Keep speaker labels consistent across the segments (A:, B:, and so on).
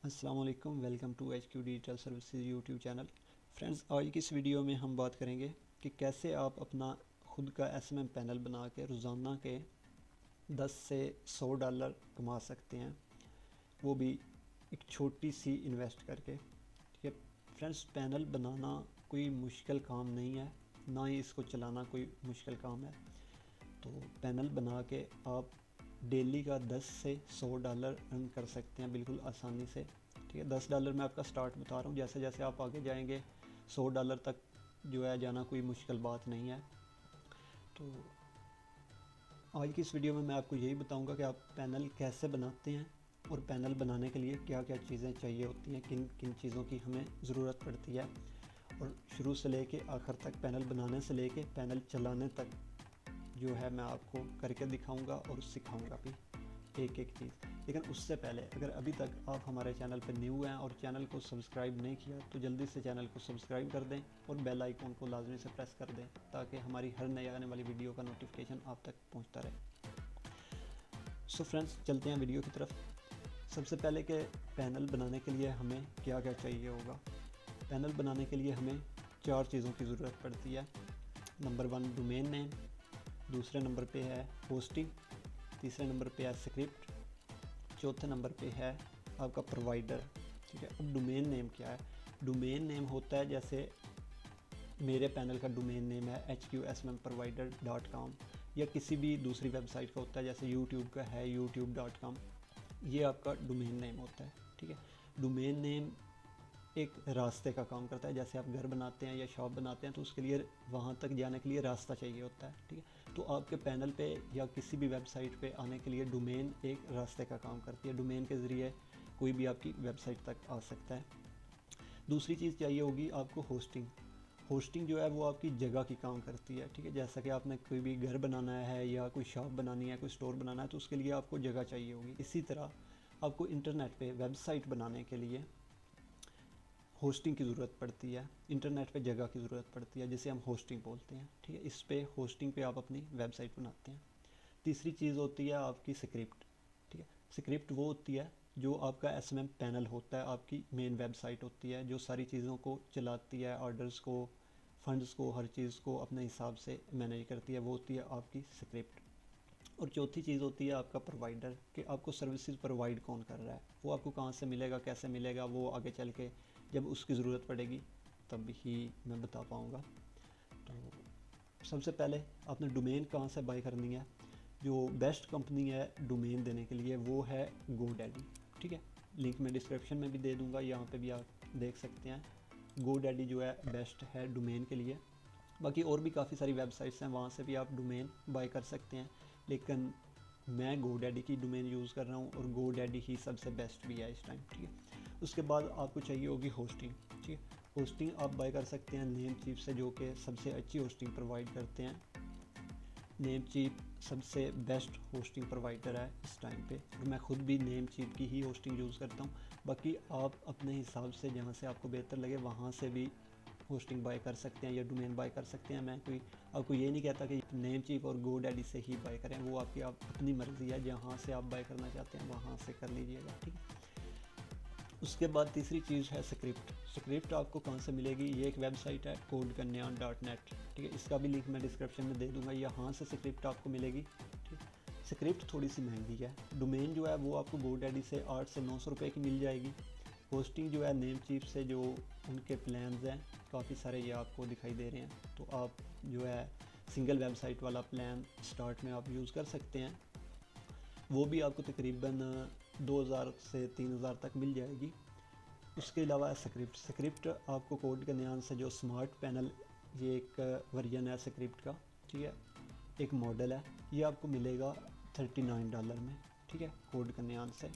A: अस्सलाम वालेकुम, welcome to HQ digital services YouTube channel. Friends, आज की इस वीडियो में हम बात करेंगे कि कैसे आप अपना खुद का SMM पैनल बना के रोज़ाना के 10 से $100 कमा सकते हैं, वो भी एक छोटी सी इन्वेस्ट करके। ठीक है फ्रेंड्स, पैनल बनाना कोई मुश्किल काम नहीं है, ना ही इसको चलाना कोई मुश्किल काम है। तो पैनल बना के आप डेली का 10 से $100 अर्न कर सकते हैं बिल्कुल आसानी से। ठीक है, $10 मैं आपका स्टार्ट बता रहा हूँ, जैसे जैसे आप आगे जाएंगे $100 तक जो है जाना कोई मुश्किल बात नहीं है। तो आज की इस वीडियो में मैं आपको यही बताऊंगा कि आप पैनल कैसे बनाते हैं और पैनल बनाने के लिए क्या क्या चीज़ें चाहिए होती हैं, किन किन चीज़ों की हमें ज़रूरत पड़ती है, और शुरू से लेके आखिर तक, पैनल बनाने से लेके पैनल चलाने तक जो है मैं आपको करके दिखाऊंगा और सिखाऊंगा भी एक एक चीज़। लेकिन उससे पहले अगर अभी तक आप हमारे चैनल पर न्यू हैं और चैनल को सब्सक्राइब नहीं किया तो जल्दी से चैनल को सब्सक्राइब कर दें और बेल आइकन को लाजमी से प्रेस कर दें ताकि हमारी हर नई आने वाली वीडियो का नोटिफिकेशन आप तक पहुंचता रहे। सो फ्रेंड्स, चलते हैं वीडियो की तरफ। सबसे पहले के पैनल बनाने के लिए हमें क्या क्या चाहिए होगा। पैनल बनाने के लिए हमें 4 चीज़ों की ज़रूरत पड़ती है। नंबर 1 डोमेन नेम, दूसरे नंबर पे है होस्टिंग, तीसरे नंबर पे है स्क्रिप्ट, चौथे नंबर पे है आपका प्रोवाइडर। ठीक है, अब डोमेन नेम क्या है? डोमेन नेम होता है, जैसे मेरे पैनल का डोमेन नेम है hqsmprovider.com, या किसी भी दूसरी वेबसाइट का होता है, जैसे यूट्यूब का है youtube.com। ये आपका डोमेन नेम होता है। ठीक है, डोमेन नेम एक रास्ते का काम करता है। जैसे आप घर बनाते हैं या शॉप बनाते हैं तो उसके लिए वहाँ तक जाने के लिए रास्ता चाहिए होता है। ठीक है, तो आपके पैनल पे या किसी भी वेबसाइट पे आने के लिए डोमेन एक रास्ते का काम करती है। डोमेन के ज़रिए कोई भी आपकी वेबसाइट तक आ सकता है। दूसरी चीज़ चाहिए होगी आपको होस्टिंग। होस्टिंग जो है वो आपकी जगह की काम करती है। ठीक है, जैसा कि आपने कोई भी घर बनाना है या कोई शॉप बनानी है, कोई स्टोर बनाना है, तो उसके लिए आपको जगह चाहिए होगी। इसी तरह आपको इंटरनेट पे वेबसाइट बनाने के लिए होस्टिंग की ज़रूरत पड़ती है, इंटरनेट पे जगह की ज़रूरत पड़ती है, जिसे हम होस्टिंग बोलते हैं। ठीक है, इस पे होस्टिंग पे आप अपनी वेबसाइट बनाते हैं। तीसरी चीज़ होती है आपकी स्क्रिप्ट। ठीक है, स्क्रिप्ट वो होती है जो आपका SMM पैनल होता है, आपकी मेन वेबसाइट होती है, जो सारी चीज़ों को चलाती है, ऑर्डर्स को, फंड्स को, हर चीज़ को अपने हिसाब से मैनेज करती है, वो होती है आपकी स्क्रिप्ट। और चौथी चीज़ होती है आपका प्रोवाइडर, कि आपको सर्विसेज प्रोवाइड कौन कर रहा है, वो आपको कहाँ से मिलेगा, कैसे मिलेगा, वो आगे चल के जब उसकी ज़रूरत पड़ेगी तब ही मैं बता पाऊँगा। तो सबसे पहले आपने डोमेन कहाँ से बाय करनी है। जो बेस्ट कंपनी है डोमेन देने के लिए वो है GoDaddy। ठीक है, लिंक मैं डिस्क्रिप्शन में भी दे दूँगा, यहाँ पे भी आप देख सकते हैं। GoDaddy जो है बेस्ट है डोमेन के लिए। बाकी और भी काफ़ी सारी वेबसाइट्स हैं, वहाँ से भी आप डोमेन बाय कर सकते हैं, लेकिन मैं GoDaddy की डोमेन यूज़ कर रहा हूँ और GoDaddy ही सबसे बेस्ट भी है इस टाइम। ठीक है, उसके बाद आपको चाहिए होगी होस्टिंग। ठीक है, होस्टिंग आप बाय कर सकते हैं नेमचीप से, जो कि सबसे अच्छी होस्टिंग प्रोवाइड करते हैं। नेमचीप सबसे बेस्ट होस्टिंग प्रोवाइडर है इस टाइम पे, और मैं खुद भी नेमचीप की ही होस्टिंग यूज़ करता हूँ। बाकी आप अपने हिसाब से जहाँ से आपको बेहतर लगे वहाँ से भी होस्टिंग बाय कर सकते हैं या डोमेन बाय कर सकते हैं। मैं कोई आपको ये नहीं कहता कि नेमचीप और GoDaddy से ही बाय करें, वो आपकी अपनी मर्ज़ी है, जहाँ से आप बाय करना चाहते हैं वहाँ से कर लीजिएगा। ठीक है, उसके बाद तीसरी चीज़ है स्क्रिप्ट। स्क्रिप्ट आपको कहाँ से मिलेगी? ये एक वेबसाइट है codekanyan.net। ठीक है, इसका भी लिंक मैं डिस्क्रिप्शन में दे दूँगा, यहाँ से स्क्रिप्ट आपको मिलेगी। ठीक, स्क्रिप्ट थोड़ी सी महंगी है। डोमेन जो है वो आपको GoDaddy से 800 से 900 रुपये की मिल जाएगी। होस्टिंग जो है नेमचीप से, जो उनके प्लान्स हैं काफ़ी सारे, ये आपको दिखाई दे रहे हैं, तो आप जो है सिंगल वेबसाइट वाला प्लान स्टार्ट में आप यूज़ कर सकते हैं। वो भी आपको तकरीबन 2000 से 3000 तक मिल जाएगी। उसके अलावा स्क्रिप्ट आपको कोडकन्यान से, जो स्मार्ट पैनल, ये एक वर्जन है स्क्रिप्ट का। ठीक है, एक मॉडल है, ये आपको मिलेगा $39 में। ठीक है, कोडकन्यान से।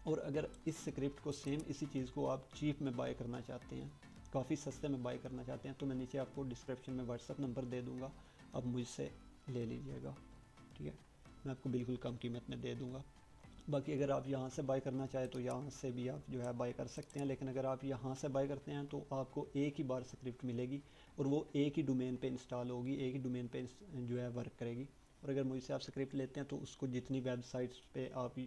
A: और अगर इस स्क्रिप्ट को सेम इसी चीज़ को आप चीप में बाय करना चाहते हैं, काफ़ी सस्ते में बाय करना चाहते हैं, तो मैं नीचे आपको डिस्क्रिप्शन में व्हाट्सअप नंबर दे दूँगा, आप मुझसे ले लीजिएगा। ठीक है, मैं आपको बिल्कुल कम कीमत में दे दूँगा। बाकी अगर आप यहाँ से बाय करना चाहें तो यहाँ से भी आप जो है बाय कर सकते हैं, लेकिन अगर आप यहाँ से बाय करते हैं तो आपको एक ही बार स्क्रिप्ट मिलेगी और वो एक ही डोमेन पे इंस्टॉल होगी, एक ही डोमेन पे जो है वर्क करेगी। और अगर मुझसे आप स्क्रिप्ट लेते हैं तो उसको जितनी वेबसाइट्स पे आप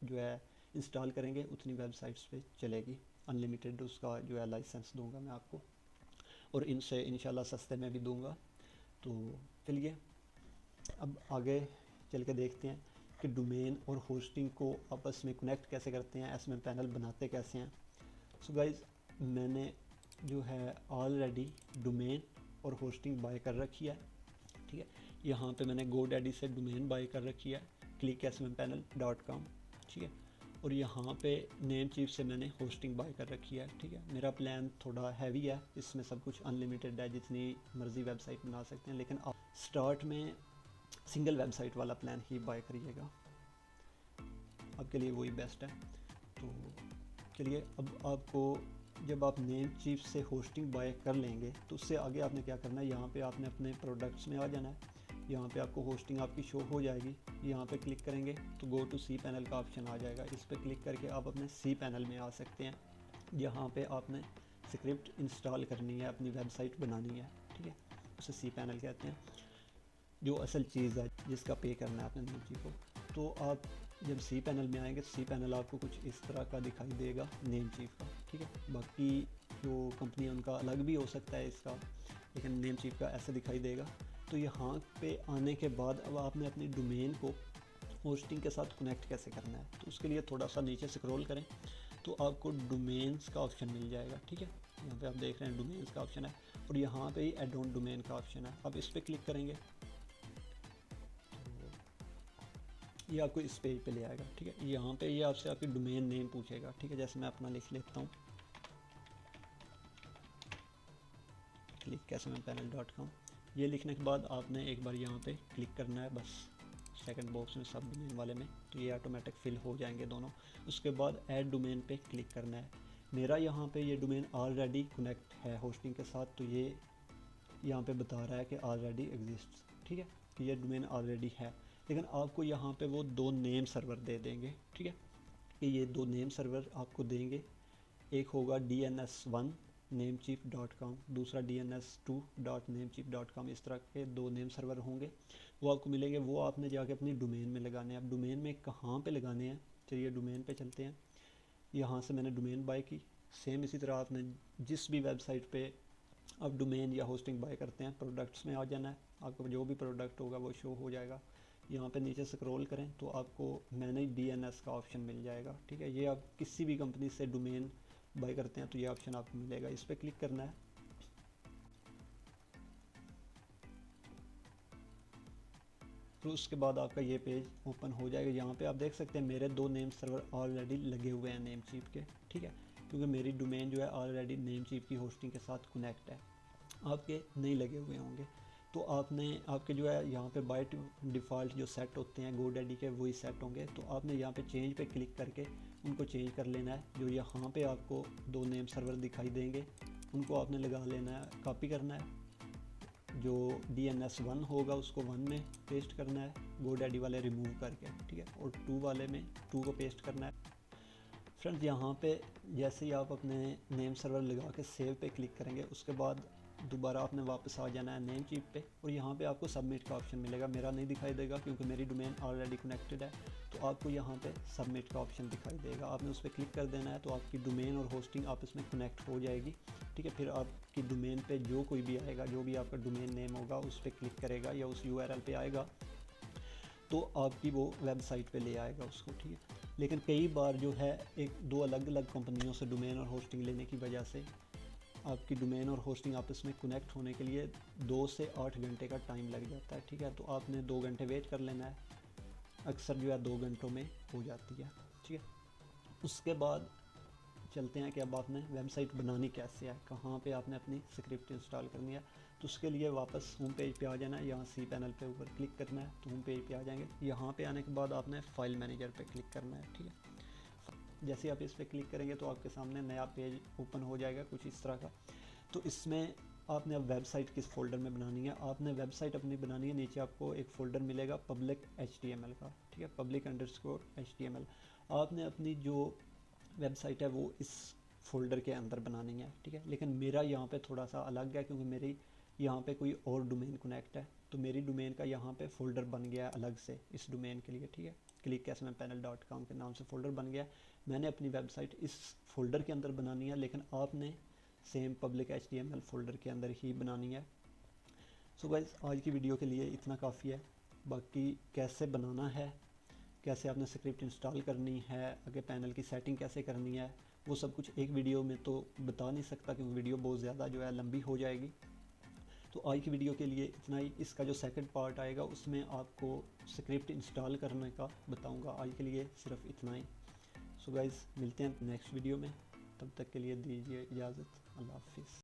A: जो है इंस्टॉल करेंगे उतनी वेबसाइट्स पे चलेगी। अनलिमिटेड उसका जो है लाइसेंस दूंगा मैं आपको, और इनसे इंशाल्लाह सस्ते में भी दूंगा। तो चलिए अब आगे चल के देखते हैं कि डोमेन और होस्टिंग को आपस में कनेक्ट कैसे करते हैं, एसएमएम पैनल बनाते कैसे हैं। सो गाइज, मैंने जो है ऑलरेडी डोमेन और होस्टिंग बाय कर रखी है, ठीक है। यहाँ पे मैंने GoDaddy से डोमेन बाय कर रखी है clicksmmpanel.com, ठीक है। और यहाँ पे नेमचीफ से मैंने होस्टिंग बाय कर रखी है, ठीक है। मेरा प्लान थोड़ा हैवी है, इसमें सब कुछ अनलिमिटेड है, जितनी मर्ज़ी वेबसाइट बना सकते हैं, लेकिन आप स्टार्ट में सिंगल वेबसाइट वाला प्लान ही बाय करिएगा, आपके लिए वही बेस्ट है। तो चलिए अब आपको जब आप नेमचीफ से होस्टिंग बाय कर लेंगे तो उससे आगे आपने क्या करना है, यहाँ पे आपने अपने प्रोडक्ट्स में आ जाना है। यहाँ पे आपको होस्टिंग आपकी शो हो जाएगी, यहाँ पे क्लिक करेंगे तो गो टू सी पैनल का ऑप्शन आ जाएगा। इस पर क्लिक करके आप अपने सी पैनल में आ सकते हैं। यहाँ पे आपने स्क्रिप्ट इंस्टॉल करनी है, अपनी वेबसाइट बनानी है, ठीक है। उसे सी पैनल कहते हैं, जो असल चीज़ है जिसका पे करना है अपने नेमचीफ को। तो आप जब सी पैनल में आएंगे, सी पैनल आपको कुछ इस तरह का दिखाई देगा नेमचीफ का, ठीक है। बाकी जो कंपनी है उनका अलग भी हो सकता है इसका, लेकिन नेमचीफ का ऐसा दिखाई देगा। तो यहाँ पे आने के बाद अब आपने अपनी डोमेन को होस्टिंग के साथ कनेक्ट कैसे करना है, तो उसके लिए थोड़ा सा नीचे स्क्रॉल करें तो आपको डोमेन्स का ऑप्शन मिल जाएगा, ठीक है। यहाँ पे आप देख रहे हैं डोमेन्स का ऑप्शन है, और यहाँ पे ही ऐड ऑन डोमेन का ऑप्शन है। अब इस पर क्लिक करेंगे तो ये आपको इस पेज पे ले आएगा, ठीक है। यहाँ पे ये आपसे आपकी डोमेन नेम पूछेगा, ठीक है। जैसे मैं अपना लिख लेता हूँ clicksmmpanel.com। ये लिखने के बाद आपने एक बार यहाँ पे क्लिक करना है, बस सेकंड बॉक्स में सब डोमेन वाले में, तो ये ऑटोमेटिक फिल हो जाएंगे दोनों। उसके बाद ऐड डोमेन पे क्लिक करना है। मेरा यहाँ पे ये डोमेन ऑलरेडी कनेक्ट है होस्टिंग के साथ, तो ये यहाँ पे बता रहा है कि ऑलरेडी एग्जिस्ट, ठीक है, कि ये डोमेन ऑलरेडी है। लेकिन आपको यहाँ पे वो 2 नेम सर्वर दे देंगे, ठीक है, कि ये 2 नेम सर्वर आपको देंगे। एक होगा DNS1 namecheap.com, दूसरा DNS2.namecheap.com। इस तरह के 2 नेम सर्वर होंगे, वो आपको मिलेंगे। वो आपने जाके अपनी डोमेन में लगाने हैं। अब डोमेन में कहाँ पे लगाने हैं, चलिए डोमेन पे चलते हैं। यहाँ से मैंने डोमेन बाय की। सेम इसी तरह आपने जिस भी वेबसाइट पे आप डोमेन या होस्टिंग बाय करते हैं, प्रोडक्ट्स में आ जाना है। आपका जो भी प्रोडक्ट होगा वो शो हो जाएगा। यहाँ पे नीचे स्क्रॉल करें तो आपको मैनेज DNS का ऑप्शन मिल जाएगा, ठीक है। ये आप किसी भी कंपनी से डोमेन बाय करते हैं तो ये ऑप्शन आपको मिलेगा, इस पर क्लिक करना है। तो उसके बाद आपका ये पेज ओपन हो जाएगा। यहाँ पे आप देख सकते हैं मेरे 2 नेम सर्वर ऑलरेडी लगे हुए हैं नेमचीफ के, ठीक है, क्योंकि मेरी डोमेन जो है ऑलरेडी नेमचीफ की होस्टिंग के साथ कनेक्ट है। आपके नहीं लगे हुए होंगे, तो आपने आपके जो है यहाँ पे बाय डिफ़ॉल्ट जो सेट होते हैं GoDaddy के वही सेट होंगे। तो आपने यहाँ पे चेंज पे क्लिक करके उनको चेंज कर लेना है। जो यहाँ पे आपको 2 नेम सर्वर दिखाई देंगे उनको आपने लगा लेना है, कॉपी करना है। जो DNS1 होगा उसको 1 में पेस्ट करना है, GoDaddy वाले रिमूव करके, ठीक है, और 2 वाले में 2 को पेस्ट करना है। फ्रेंड्स, यहाँ पे जैसे ही आप अपने नेम सर्वर लगा के सेव पे क्लिक करेंगे, उसके बाद दोबारा आपने वापस आ जाना है नेमचीफ पे, और यहाँ पे आपको सबमिट का ऑप्शन मिलेगा। मेरा नहीं दिखाई देगा क्योंकि मेरी डोमेन ऑलरेडी कनेक्टेड है, तो आपको यहाँ पे सबमिट का ऑप्शन दिखाई देगा। आपने उस पर क्लिक कर देना है, तो आपकी डोमेन और होस्टिंग आपस में कनेक्ट हो जाएगी, ठीक है। फिर आपकी डोमेन पे जो कोई भी आएगा, जो भी आपका डोमेन नेम होगा उस पर क्लिक करेगा या उस URL पे आएगा तो आपकी वो वेबसाइट पे ले आएगा उसको, ठीक है। लेकिन कई बार जो है 1-2 अलग अलग कंपनियों से डोमेन और होस्टिंग लेने की वजह से आपकी डोमेन और होस्टिंग आपस में कनेक्ट होने के लिए 2 से 8 घंटे का टाइम लग जाता है, ठीक है। तो आपने 2 घंटे वेट कर लेना है, अक्सर जो है 2 घंटों में हो जाती है, ठीक है। उसके बाद चलते हैं कि अब आपने वेबसाइट बनानी कैसे है, कहाँ पे आपने अपनी स्क्रिप्ट इंस्टॉल करनी है। तो उसके लिए वापस होम पेज पे आ जाना है, यहाँ सी पैनल पे ऊपर क्लिक करना है तो होम पेज पे आ जाएंगे। यहाँ पे आने के बाद आपने फाइल मैनेजर पे क्लिक करना है, ठीक है। जैसे ही आप इस पर क्लिक करेंगे तो आपके सामने नया पेज ओपन हो जाएगा कुछ इस तरह का। तो इसमें आपने अब वेबसाइट किस फोल्डर में बनानी है, आपने वेबसाइट अपनी बनानी है। नीचे आपको एक फ़ोल्डर मिलेगा पब्लिक HTML का, ठीक है, public_HTML। आपने अपनी जो वेबसाइट है वो इस फोल्डर के अंदर बनानी है, ठीक है। लेकिन मेरा यहाँ पे थोड़ा सा अलग है क्योंकि मेरी यहाँ पे कोई और डोमेन कनेक्ट है, तो मेरी डोमेन का यहाँ पे फ़ोल्डर बन गया है अलग से इस डोमेन के लिए, ठीक है। clickSMMpanel.com के नाम से फ़ोल्डर बन गया। मैंने अपनी वेबसाइट इस फोल्डर के अंदर बनानी है, लेकिन आपने सेम पब्लिक HTML फोल्डर के अंदर ही बनानी है। सो गाइस, आज की वीडियो के लिए इतना काफ़ी है। बाकी कैसे बनाना है, कैसे आपने स्क्रिप्ट इंस्टॉल करनी है, आगे पैनल की सेटिंग कैसे करनी है, वो सब कुछ एक वीडियो में तो बता नहीं सकता, क्योंकि वीडियो बहुत ज़्यादा जो है लंबी हो जाएगी। तो आज की वीडियो के लिए इतना ही। इसका जो सेकंड पार्ट आएगा उसमें आपको स्क्रिप्ट इंस्टॉल करने का बताऊंगा। आज के लिए सिर्फ इतना ही। सो गाइस, मिलते हैं नेक्स्ट वीडियो में, तब तक के लिए दीजिए इजाज़त। अल्लाह हाफिज़।